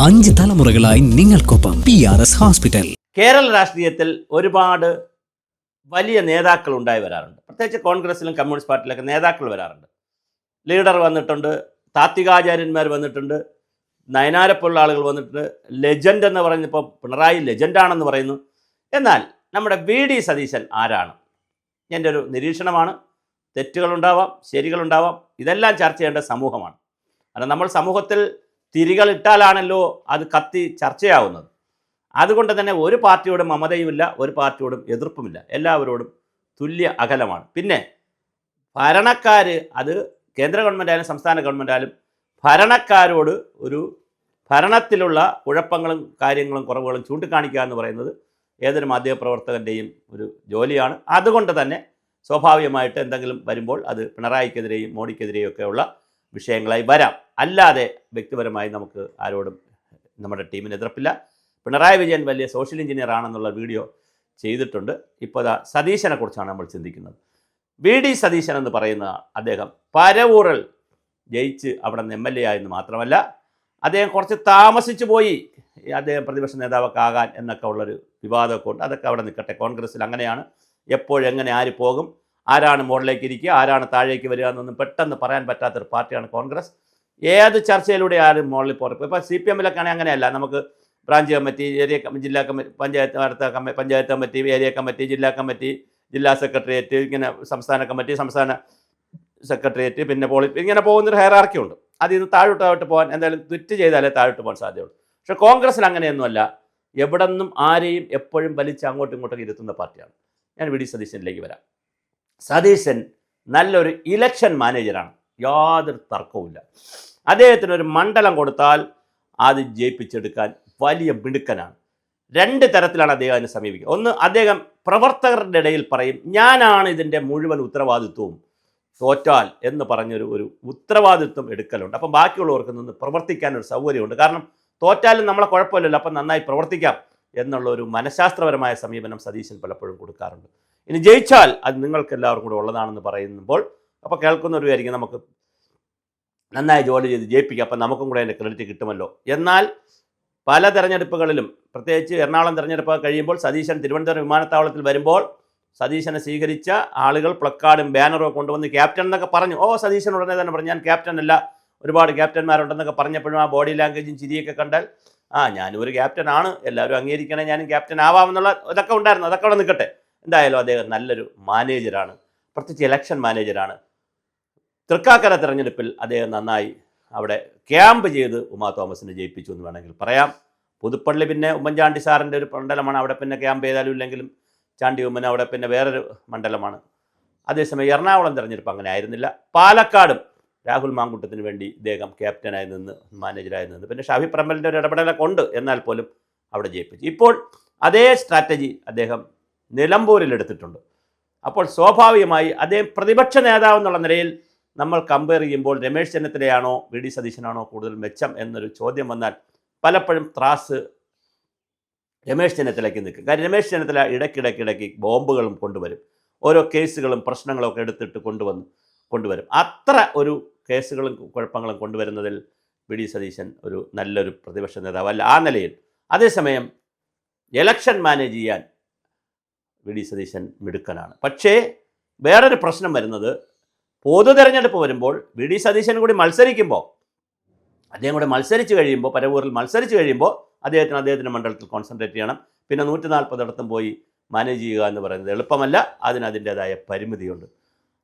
5 തലമുറകളായി നിങ്ങൾക്കൊപ്പം PRS hospital. Kerala രാഷ്ട്രീയത്തിൽ ഒരുപാട് വലിയ നേതാക്കൾ ഉണ്ടായി വരാറുണ്ട്. പ്രത്യേകിച്ച് കോൺഗ്രസിലും കമ്മ്യൂണിസ്റ്റ് പാർട്ടിയിലൊക്കെ നേതാക്കൾ വരാറുണ്ട്. ലീഡർ വന്നിട്ടുണ്ട്, താത്വികാചാര്യന്മാർ വന്നിട്ടുണ്ട്, നയനാരെപ്പോലുള്ള ആളുകൾ വന്നിട്ടുണ്ട്. ലെജൻഡ് എന്ന് പറഞ്ഞപ്പോൾ പിണറായി ലെജൻഡാണെന്ന് പറയുന്നു. എന്നാൽ നമ്മുടെ VD സതീശൻ ആരാണ്? എൻ്റെ ഒരു നിരീക്ഷണമാണ്. തെറ്റുകളുണ്ടാവാം, ശരികളുണ്ടാവാം. ഇതെല്ലാം ചർച്ച ചെയ്യേണ്ട സമൂഹമാണ്. കാരണം നമ്മൾ സമൂഹത്തിൽ തിരികളിട്ടാലാണല്ലോ അത് കത്തി ചർച്ചയാവുന്നത്. അതുകൊണ്ട് തന്നെ ഒരു പാർട്ടിയോടും മമതയുമില്ല, ഒരു പാർട്ടിയോടും എതിർപ്പുമില്ല. എല്ലാവരോടും തുല്യ അകലമാണ്. പിന്നെ ഭരണക്കാർ, അത് കേന്ദ്ര ഗവൺമെൻറ് ആയാലും സംസ്ഥാന ഗവൺമെൻറ് ആയാലും, ഭരണക്കാരോട് ഒരു ഭരണത്തിലുള്ള കുഴപ്പങ്ങളും കാര്യങ്ങളും കുറവുകളും ചൂണ്ടിക്കാണിക്കുക എന്ന് പറയുന്നത് ഏതൊരു മാധ്യമപ്രവർത്തകൻ്റെയും ഒരു ജോലിയാണ്. അതുകൊണ്ട് തന്നെ സ്വാഭാവികമായിട്ട് എന്തെങ്കിലും വരുമ്പോൾ അത് പിണറായിക്കെതിരെയും മോഡിക്കെതിരെയും ഒക്കെയുള്ള വിഷയങ്ങളായി വരാം. അല്ലാതെ വ്യക്തിപരമായി നമുക്ക് ആരോടും നമ്മുടെ ടീമിന് എതിർപ്പില്ല. പിണറായി വിജയൻ വലിയ സോഷ്യൽ എഞ്ചിനീയർ ആണെന്നുള്ള വീഡിയോ ചെയ്തിട്ടുണ്ട്. ഇപ്പോൾ സതീശനെ കുറിച്ചാണ് നമ്മൾ ചിന്തിക്കുന്നത്. VD സതീശൻ എന്ന് പറയുന്ന അദ്ദേഹം പരവൂറിൽ ജയിച്ച് അവിടെ നിന്ന് MLA ആയെന്ന് മാത്രമല്ല, അദ്ദേഹം കുറച്ച് താമസിച്ചു പോയി അദ്ദേഹം പ്രതിപക്ഷ നേതാവൊക്കെ ആകാൻ എന്നൊക്കെ ഉള്ളൊരു വിവാദമൊക്കെ ഉണ്ട്. അതൊക്കെ അവിടെ നിൽക്കട്ടെ. കോൺഗ്രസ്സിൽ അങ്ങനെയാണ്. എപ്പോഴെങ്ങനെ ആര് പോകും, ആരാണ് മുകളിലേക്ക് ഇരിക്കുക, ആരാണ് താഴേക്ക് വരിക എന്നൊന്നും പെട്ടെന്ന് പറയാൻ പറ്റാത്തൊരു പാർട്ടിയാണ് കോൺഗ്രസ്. ഏത് ചർച്ചയിലൂടെ ആരും മുകളിൽ പോകും. ഇപ്പോൾ CPM-ലൊക്കെ ആണെങ്കിൽ അങ്ങനെയല്ല. നമുക്ക് ബ്രാഞ്ച് കമ്മിറ്റി, ഏരിയ ജില്ലാ committee, panchayat committee, area committee, ജില്ലാ കമ്മിറ്റി, ജില്ലാ സെക്രട്ടേറിയറ്റ്, ഇങ്ങനെ സംസ്ഥാന കമ്മിറ്റി, സംസ്ഥാന സെക്രട്ടേറിയറ്റ്, പിന്നെ ഇങ്ങനെ പോകുന്നൊരു ഹയറാർക്കി ഉണ്ട്. അതിൽ നിന്ന് താഴോട്ട് പോകാൻ എന്തായാലും തെറ്റ് ചെയ്താലേ താഴോട്ട് പോകാൻ സാധ്യതയുള്ളൂ. പക്ഷേ കോൺഗ്രസ്സിൽ അങ്ങനെയൊന്നുമല്ല. എവിടെ നിന്നും ആരെയും എപ്പോഴും വലിച്ച് അങ്ങോട്ടും ഇങ്ങോട്ടും ഇരുത്തുന്ന പാർട്ടിയാണ്. ഞാൻ VD സതീശനിലേക്ക് വരാം. സതീശൻ നല്ലൊരു ഇലക്ഷൻ മാനേജറാണ്, യാതൊരു തർക്കവുമില്ല. അദ്ദേഹത്തിനൊരു മണ്ഡലം കൊടുത്താൽ അത് ജയിപ്പിച്ചെടുക്കാൻ വലിയ മിടുക്കനാണ്. 2 തരത്തിലാണ് അദ്ദേഹം അതിനെ സമീപിക്കുക. ഒന്ന്, അദ്ദേഹം പ്രവർത്തകരുടെ ഇടയിൽ പറയും, ഞാനാണ് ഇതിൻ്റെ മുഴുവൻ ഉത്തരവാദിത്വവും തോറ്റാൽ എന്ന് പറഞ്ഞൊരു ഉത്തരവാദിത്വം എടുക്കലുണ്ട്. അപ്പം ബാക്കിയുള്ളവർക്ക് നിന്ന് പ്രവർത്തിക്കാൻ ഒരു സൗകര്യമുണ്ട്. കാരണം തോറ്റാലും നമ്മളെ കുഴപ്പമില്ലല്ലോ, അപ്പം നന്നായി പ്രവർത്തിക്കാം എന്നുള്ള ഒരു മനഃശാസ്ത്രപരമായ സമീപനം സതീശൻ പലപ്പോഴും കൊടുക്കാറുണ്ട്. ഇനി ജയിച്ചാൽ അത് നിങ്ങൾക്ക് എല്ലാവർക്കും കൂടെ ഉള്ളതാണെന്ന് പറയുമ്പോൾ അപ്പോൾ കേൾക്കുന്നവർ വിചാരിക്കും നമുക്ക് നന്നായി ജോലി ചെയ്ത് ജയിപ്പിക്കാം, അപ്പം നമുക്കും കൂടെ അതിൻ്റെ ക്രെഡിറ്റ് കിട്ടുമല്ലോ. എന്നാൽ പല തെരഞ്ഞെടുപ്പുകളിലും, പ്രത്യേകിച്ച് എറണാകുളം തെരഞ്ഞെടുപ്പ് കഴിയുമ്പോൾ സതീശൻ തിരുവനന്തപുരം വിമാനത്താവളത്തിൽ വരുമ്പോൾ സതീശനെ സ്വീകരിച്ച ആളുകൾ പ്ലക്കാർഡും ബാനറും കൊണ്ടുവന്ന് ക്യാപ്റ്റൻ എന്നൊക്കെ പറഞ്ഞു. സതീശൻ ഉടനെ തന്നെ പറഞ്ഞു, ഞാൻ ക്യാപ്റ്റൻ അല്ല, ഒരുപാട് ക്യാപ്റ്റന്മാരുണ്ടെന്നൊക്കെ പറഞ്ഞപ്പോഴും ആ ബോഡി ലാംഗ്വേജും ചിരിയൊക്കെ കണ്ടാൽ ഞാനും ഒരു ക്യാപ്റ്റനാണ്, എല്ലാവരും അംഗീകരിക്കണേ, ഞാനും ക്യാപ്റ്റൻ ആവാമെന്നുള്ള ഇതൊക്കെ ഉണ്ടായിരുന്നു. അതൊക്കെ അവിടെ നിൽക്കട്ടെ. എന്തായാലും അദ്ദേഹം നല്ലൊരു മാനേജറാണ്, പ്രത്യേകിച്ച് ഇലക്ഷൻ മാനേജറാണ്. തൃക്കാക്കര തെരഞ്ഞെടുപ്പിൽ അദ്ദേഹം നന്നായി അവിടെ ക്യാമ്പ് ചെയ്ത് ഉമാ തോമസിനെ ജയിപ്പിച്ചു എന്ന് വേണമെങ്കിൽ പറയാം. പുതുപ്പള്ളി പിന്നെ ഉമ്മൻചാണ്ടി സാറിൻ്റെ ഒരു മണ്ഡലമാണ്. അവിടെ പിന്നെ ക്യാമ്പ് ചെയ്താലും ഇല്ലെങ്കിലും ചാണ്ടി ഉമ്മൻ അവിടെ പിന്നെ വേറൊരു മണ്ഡലമാണ്. അതേസമയം എറണാകുളം തെരഞ്ഞെടുപ്പ് അങ്ങനെ ആയിരുന്നില്ല. പാലക്കാടും രാഹുൽ മാങ്കുട്ടത്തിന് വേണ്ടി ഇദ്ദേഹം ക്യാപ്റ്റനായി നിന്ന്, മാനേജറായി നിന്ന്, പിന്നെ ഷാഫി പറമ്പലിൻ്റെ ഒരു ഇടപെടലൊക്കെ ഉണ്ട്, എന്നാൽ പോലും അവിടെ ജയിപ്പിച്ചു. ഇപ്പോൾ അതേ സ്ട്രാറ്റജി അദ്ദേഹം നിലമ്പൂരിൽ എടുത്തിട്ടുണ്ട്. അപ്പോൾ സ്വാഭാവികമായി അദ്ദേഹം പ്രതിപക്ഷ നേതാവ് എന്നുള്ള നിലയിൽ നമ്മൾ കമ്പയർ ചെയ്യുമ്പോൾ രമേശ് ചെന്നിത്തലയാണോ VD സതീശനാണോ കൂടുതൽ മെച്ചം എന്നൊരു ചോദ്യം വന്നാൽ പലപ്പോഴും ത്രാസ് രമേശ് ചെന്നിത്തലയ്ക്ക് നിൽക്കും. കാര്യം രമേശ് ചെന്നിത്തല ഇടയ്ക്കിടയ്ക്ക് ബോംബുകളും കൊണ്ടുവരും, ഓരോ കേസുകളും പ്രശ്നങ്ങളും ഒക്കെ എടുത്തിട്ട് കൊണ്ടുവരും. അത്ര ഒരു കേസുകളും കുഴപ്പങ്ങളും കൊണ്ടുവരുന്നതിൽ VD സതീശൻ ഒരു നല്ലൊരു പ്രതിപക്ഷ നേതാവല്ല ആ നിലയിൽ. അതേസമയം എലക്ഷൻ മാനേജ് ചെയ്യാൻ VD സതീശൻ മിടുക്കനാണ്. പക്ഷേ വേറൊരു പ്രശ്നം വരുന്നത്, പൊതു തെരഞ്ഞെടുപ്പ് വരുമ്പോൾ VD സതീശൻ കൂടി മത്സരിക്കുമ്പോൾ, അദ്ദേഹം കൂടെ മത്സരിച്ച് കഴിയുമ്പോൾ, പരവൂരിൽ മത്സരിച്ച് കഴിയുമ്പോൾ അദ്ദേഹത്തിൻ്റെ മണ്ഡലത്തിൽ കോൺസെൻട്രേറ്റ് ചെയ്യണം. പിന്നെ 140 ഇടത്തും പോയി മാനേജ് ചെയ്യുക എന്ന് പറയുന്നത് എളുപ്പമല്ല, അതിൻ്റേതായ പരിമിതിയുണ്ട്.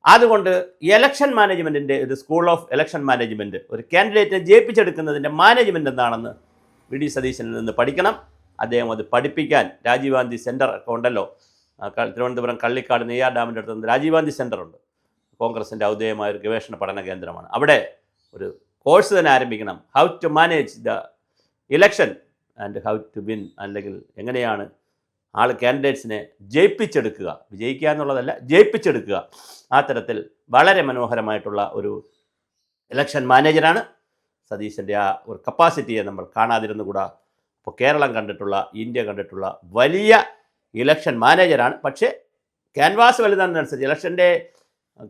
അതുകൊണ്ട് എലക്ഷൻ മാനേജ്മെൻറ്റിൻ്റെ ഒരു സ്കൂൾ ഓഫ് എലക്ഷൻ മാനേജ്മെൻറ്റ്, ഒരു കാൻഡിഡേറ്റിനെ ജയിപ്പിച്ചെടുക്കുന്നതിൻ്റെ മാനേജ്മെൻറ്റ് എന്താണെന്ന് VD സതീശനിൽ നിന്ന് പഠിക്കണം. അദ്ദേഹം അത് പഠിപ്പിക്കാൻ രാജീവ് ഗാന്ധി സെൻറ്റർ ഒക്കെ ഉണ്ടല്ലോ, തിരുവനന്തപുരം കള്ളിക്കാട് നെയ്യാർ ഡാമിൻ്റെ അടുത്ത് രാജീവ് ഗാന്ധി സെൻറ്ററുണ്ട്. കോൺഗ്രസിൻ്റെ ഔദ്യോഗികമായ ഒരു ഗവേഷണ പഠന കേന്ദ്രമാണ്. അവിടെ ഒരു കോഴ്സ് തന്നെ ആരംഭിക്കണം. How to manage the election and how to win, അല്ലെങ്കിൽ എങ്ങനെയാണ് കാൻഡിഡേറ്റ്സിനെ ജയിപ്പിച്ചെടുക്കുക, വിജയിക്കുക എന്നുള്ളതല്ല, ജയിപ്പിച്ചെടുക്കുക. ആ തരത്തിൽ വളരെ മനോഹരമായിട്ടുള്ള ഒരു ഇലക്ഷൻ മാനേജറാണ് സതീശൻ്റെ. ആ ഒരു കപ്പാസിറ്റിയെ നമ്മൾ കാണാതിരുന്നുകൂടാ. ഇപ്പോൾ കേരളം കണ്ടിട്ടുള്ള, ഇന്ത്യ കണ്ടിട്ടുള്ള വലിയ ഇലക്ഷൻ മാനേജറാണ്. പക്ഷേ ക്യാൻവാസ് വലുതാണെന്നനുസരിച്ച് ഇലക്ഷൻ്റെ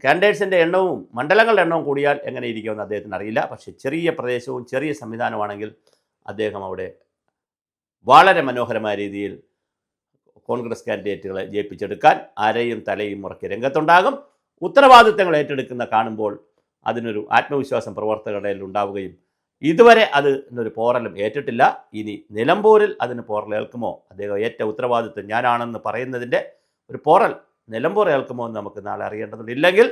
കാൻഡിഡേറ്റ്സിൻ്റെ എണ്ണവും മണ്ഡലങ്ങളുടെ എണ്ണവും കൂടിയാൽ എങ്ങനെ ഇരിക്കുമെന്ന് അദ്ദേഹത്തിന് അറിയില്ല. പക്ഷേ ചെറിയ പ്രദേശവും ചെറിയ സംവിധാനമാണെങ്കിൽ അദ്ദേഹം അവിടെ വളരെ മനോഹരമായ രീതിയിൽ കോൺഗ്രസ് കാൻഡിഡേറ്റുകളെ ജയിപ്പിച്ചെടുക്കാൻ അരയും തലയും മുറക്കി രംഗത്തുണ്ടാകും. ഉത്തരവാദിത്തങ്ങൾ ഏറ്റെടുക്കുന്ന കാണുമ്പോൾ അതിനൊരു ആത്മവിശ്വാസം പ്രവർത്തകരുടെ ഉണ്ടാവുകയും ഇതുവരെ അതിനൊരു പോറലും ഏറ്റിട്ടില്ല. ഇനി നിലമ്പൂരിൽ അതിന് പോറലേൽക്കുമോ, അദ്ദേഹം ഏറ്റ ഉത്തരവാദിത്വം ഞാനാണെന്ന് പറയുന്നതിൻ്റെ ഒരു പോറൽ നിലമ്പൂർ ഏൽക്കുമോ എന്ന് നമുക്ക് നാളെ അറിയേണ്ടതുണ്ട്. ഇല്ലെങ്കിൽ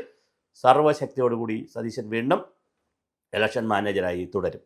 സർവ്വശക്തിയോടുകൂടി സതീശൻ വീണ്ടും ഇലക്ഷൻ മാനേജരായി തുടരും.